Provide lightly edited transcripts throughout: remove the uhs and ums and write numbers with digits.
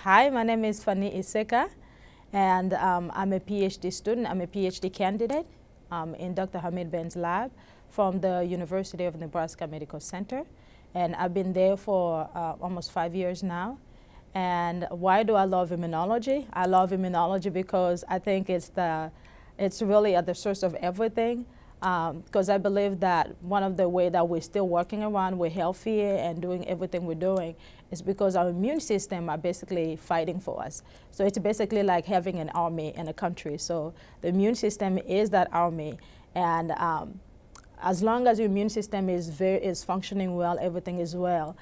Hi, my name is Fany Iseka, and I'm a PhD student. I'm a PhD candidate in Dr. Hamid Ben's lab from the University of Nebraska Medical Center. And I've been there for almost 5 years now. And why do I love immunology? I love immunology because I think it's really at the source of everything. Because I believe that one of the ways that we're still working around, we're healthier and doing everything we're doing is because our immune system are basically fighting for us. So it's basically like having an army in a country. So the immune system is that army. And as long as your immune system is functioning well, everything is well.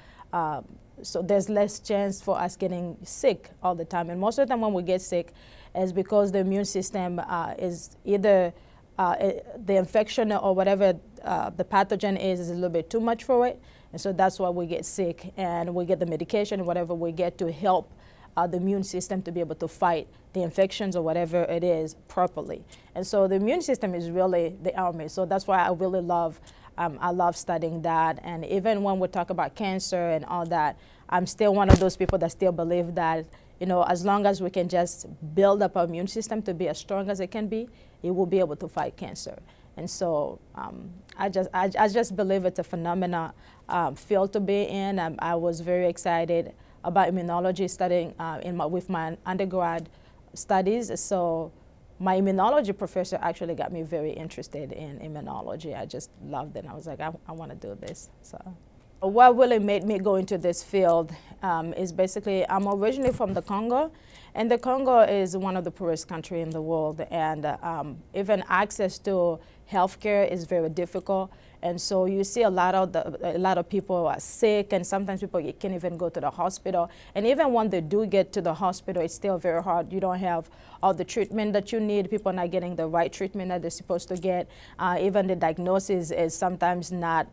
So there's less chance for us getting sick all the time. And most of the time when we get sick is because the immune system is either the infection or whatever the pathogen is a little bit too much for it. And so that's why we get sick, and we get the medication, whatever we get to help the immune system to be able to fight the infections or whatever it is properly. And so the immune system is really the army. So that's why I really love, I love studying that. And even when we talk about cancer and all that, I'm still one of those people that still believe that, you know, as long as we can just build up our immune system to be as strong as it can be, it will be able to fight cancer. And so I just believe it's a phenomenal field to be in. I was very excited about immunology studying with my undergrad studies. So my immunology professor actually got me very interested in immunology. I just loved it. I was like, I want to do this. So what really made me go into this field is basically, I'm originally from the Congo, and the Congo is one of the poorest countries in the world, and even access to healthcare is very difficult. And so you see a lot of people are sick, and sometimes people can't even go to the hospital. And even when they do get to the hospital, it's still very hard. You don't have all the treatment that you need. People are not getting the right treatment that they're supposed to get. Even the diagnosis is sometimes not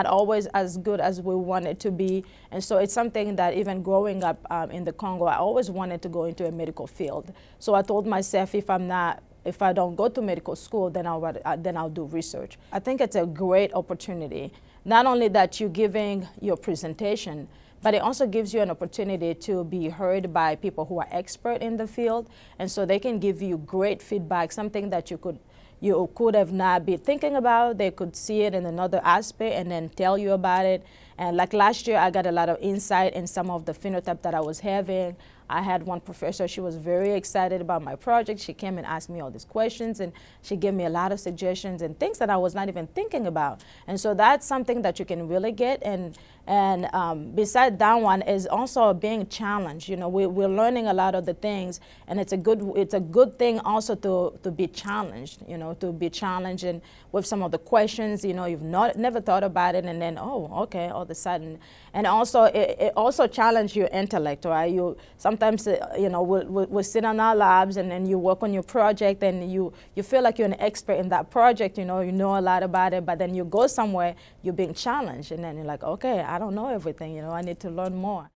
always as good as we want it to be. And so it's something that even growing up in the Congo, I always wanted to go into a medical field. So I told myself, if I don't go to medical school, then I'll do research. I think it's a great opportunity. Not only that you're giving your presentation, but it also gives you an opportunity to be heard by people who are expert in the field. And so they can give you great feedback, something that you could have not been thinking about. They could see it in another aspect and then tell you about it. And like last year, I got a lot of insight in some of the phenotype that I was having. I had one professor, she was very excited about my project. She came and asked me all these questions, and she gave me a lot of suggestions and things that I was not even thinking about. And so that's something that you can really get. And beside that one is also being challenged. You know, we're learning a lot of the things, and it's a good thing also to be challenged. You know, to be challenged and with some of the questions. You know, you've never thought about it, and then okay, all of a sudden. And also it also challenges your intellect, right? Sometimes you know we'll sit on our labs, and then you work on your project, and you feel like you're an expert in that project. You know a lot about it, but then you go somewhere, you're being challenged, and then you're like, okay, I don't know everything. You know, I need to learn more.